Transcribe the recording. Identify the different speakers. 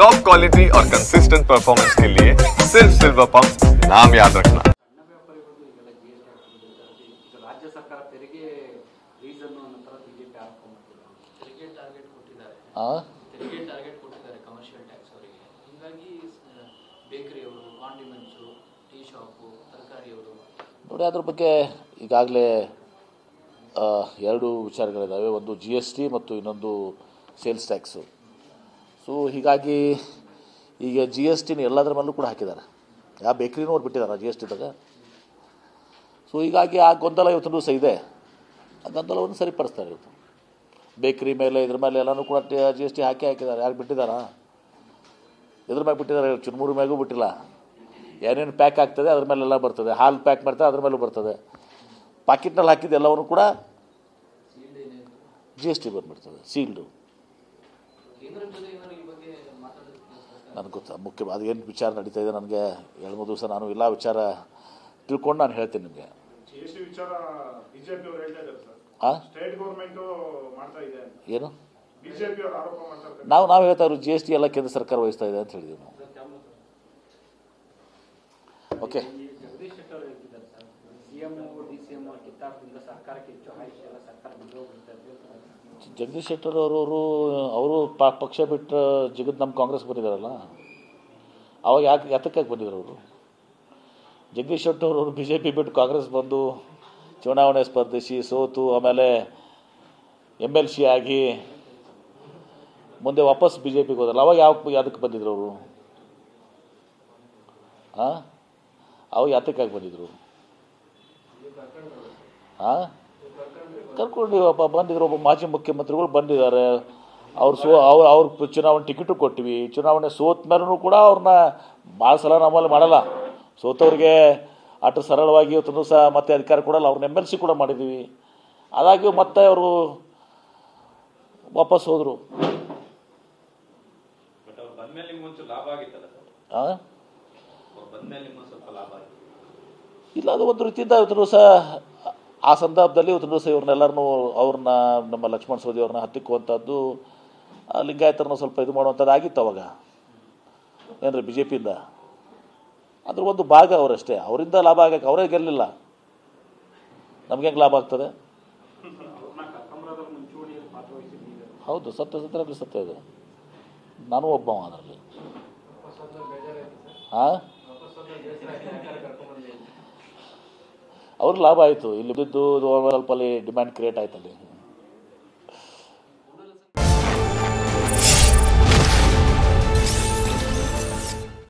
Speaker 1: Top quality और consistent performance के लिए सिर्फ सिल्वर पंप नाम याद रखना।
Speaker 2: ರಾಜ್ಯ ಸರ್ಕಾರ ತೆರಿಗೆ ರೀಸನ್ ಅನ್ನೋ ತರ ಬಿಜೆಪಿ ಆರೋಪ ಮಾಡ್ತಿದ್ದಾರೆ. ತೆರಿಗೆ ಟಾರ್ಗೆಟ್ ಕೊಟ್ಟಿದ್ದಾರೆ ಕಮರ್ಷಿಯಲ್ ಟ್ಯಾಕ್ಸ್ ಅವರಿಗೆ. ಹೀಗಾಗಿ ಬೇಕರಿ ಅವರು, ಕಾಂಡಿಮೆಂಟ್ಸು, ಟೀ ಶಾಪು, ತರಕಾರಿಯವರು
Speaker 3: ನೋಡಿ ಅದ್ರ ಬಗ್ಗೆ ಈಗಾಗಲೇ ಎರಡು ವಿಚಾರಗಳಿದ್ದಾವೆ. ಒಂದು GST ಮತ್ತು ಇನ್ನೊಂದು ಸೇಲ್ಸ್ ಟ್ಯಾಕ್ಸು. ಸೊ ಹೀಗಾಗಿ ಈಗ GSTನ ಎಲ್ಲದರ ಮೇಲೂ ಕೂಡ ಹಾಕಿದ್ದಾರೆ. ಯಾವ ಬೇಕ್ರಿನೂ ಅವ್ರು ಬಿಟ್ಟಿದ್ದಾರೆ GSTದಾಗ. ಸೊ ಹೀಗಾಗಿ ಆ ಗೊಂದಲ ಇವತ್ತು ದಿವಸ ಇದೆ. ಆ ಗೊಂದಲವನ್ನು ಸರಿಪಡಿಸ್ತಾರೆ. ಇವತ್ತು ಬೇಕ್ರಿ ಮೇಲೆ ಇದ್ರ ಮೇಲೆ ಎಲ್ಲನೂ ಕೂಡ GST ಹಾಕಿದ್ದಾರೆ. ಯಾರು ಬಿಟ್ಟಿದ್ದಾರಾ? ಇದ್ರ ಮ್ಯಾಗೆ ಬಿಟ್ಟಿದ್ದಾರೆ, ಚುರುಮುರು ಮ್ಯಾಗೂ ಬಿಟ್ಟಿಲ್ಲ. ಏನೇನು ಪ್ಯಾಕ್ ಆಗ್ತದೆ ಅದ್ರ ಮೇಲೆಲ್ಲ ಬರ್ತದೆ. ಹಾಲು ಪ್ಯಾಕ್ ಮಾಡ್ತಾರೆ ಅದ್ರ ಮೇಲೂ ಬರ್ತದೆ. ಪಾಕೆಟ್ನಲ್ಲಿ ಹಾಕಿದ್ದು ಎಲ್ಲವನ್ನೂ ಕೂಡ GST ಬಂದುಬಿಡ್ತದೆ, ಸೀಲ್ಡು. ನನಗೆ ಗೊತ್ತಾ ಮುಖ್ಯ ಅದೇನು ವಿಚಾರ ನಡೀತಾ ಇದೆ ನನಗೆ 2-3 ದಿವಸ ನಾನು ಎಲ್ಲ ವಿಚಾರ ತಿಳ್ಕೊಂಡು ನಾನು ಹೇಳ್ತೀನಿ ನಿಮಗೆ. ಏನು ನಾವು ಹೇಳ್ತಾ ಇರೋದು GST ಎಲ್ಲ ಕೇಂದ್ರ ಸರ್ಕಾರ ವಹಿಸ್ತಾ ಇದೆ ಅಂತ ಹೇಳಿದ್ವಿ ನಾವು. ಓಕೆ, ಜಗದೀಶ್ ಶೆಟ್ಟರ್ ಅವರು ಪಕ್ಷ ಬಿಟ್ಟು ಜಿಗದ್ ನಮ್ಮ ಕಾಂಗ್ರೆಸ್ ಬಂದಿದ್ದಾರಲ್ಲ, ಅವಾಗ ಯಾತಕ್ಕಾಗಿ ಬಂದಿದ್ರು ಅವರು? ಜಗದೀಶ್ ಶೆಟ್ಟರ್ ಅವರು BJP ಬಿಟ್ಟು ಕಾಂಗ್ರೆಸ್ ಬಂದು ಚುನಾವಣೆ ಸ್ಪರ್ಧಿಸಿ ಸೋತು ಆಮೇಲೆ MLC ಆಗಿ ಮುಂದೆ ವಾಪಸ್ BJPಗೆ ಹೋದ್ರಲ್ಲ, ಅವಾಗ ಯಾತಕ್ಕೆ ಬಂದಿದ್ರು ಅವರು? ಅವಾಗ ಯಾತಕ್ಕಾಗಿ ಬಂದಿದ್ರು? ಕರ್ಕೊಂಡು ಬಂದಿದ್ರು. ಒಬ್ಬ ಮಾಜಿ ಮುಖ್ಯಮಂತ್ರಿಗಳು ಬಂದಿದ್ದಾರೆ. ಅವ್ರು ಚುನಾವಣೆ ಟಿಕೆಟು ಕೊಟ್ಟಿವಿ. ಚುನಾವಣೆ ಸೋತ ಮೇಲೂ ಕೂಡ ಅವ್ರನ್ನ ಭಾಳ ಸಲ ನಮ್ಮಲ್ಲಿ ಮಾಡಲ್ಲ. ಸೋತವ್ರಿಗೆ ಅಷ್ಟು ಸರಳವಾಗಿ ಇವತ್ತು ಸಹ ಮತ್ತೆ ಅಧಿಕಾರ ಕೊಡಲ್ಲ. ಅವ್ರನ್ನ MLC ಕೂಡ ಮಾಡಿದ್ದೀವಿ. ಅದಾಗಿ ಮತ್ತೆ ಅವರು ವಾಪಸ್ ಹೋದರು. ಇಲ್ಲ, ಅದು ಒಂದು ರೀತಿಯಿಂದ ಇವತ್ತು ಸಹ ಆ ಸಂದರ್ಭದಲ್ಲಿ ಇವತ್ತು ದಿವಸ ಇವ್ರನ್ನೆಲ್ಲರನ್ನೂ ಅವ್ರನ್ನ ನಮ್ಮ ಲಕ್ಷ್ಮಣ ಸವದಿ ಅವ್ರನ್ನ ಹತ್ತಿಕ್ಕುವಂಥದ್ದು, ಲಿಂಗಾಯತರನ್ನ ಸ್ವಲ್ಪ ಇದು ಮಾಡುವಂಥದ್ದು ಆಗಿತ್ತು ಅವಾಗ. ಏನ್ರಿ BJPಯಿಂದ ಅದ್ರ ಒಂದು ಭಾಗ ಅವರಷ್ಟೇ. ಅವರಿಂದ ಲಾಭ ಆಗಕ್ಕೆ ಅವರೇ ಗೆಲ್ಲಿಲ್ಲ. ನಮ್ಗೆ ಹೆಂಗೆ ಲಾಭ ಆಗ್ತದೆ? ಹೌದು, ಸತ್ಯ ಇದೆ. ನಾನು ಒಬ್ಬ ಅದರಲ್ಲಿ. ಅವ್ರಿಗೆ ಲಾಭ ಆಯಿತು. ಇಲ್ಲಿ ಬಿದ್ದು ಸ್ವಲ್ಪ ಅಲ್ಲಿ ಡಿಮ್ಯಾಂಡ್ ಕ್ರಿಯೇಟ್ ಆಯ್ತಲ್ಲಿ.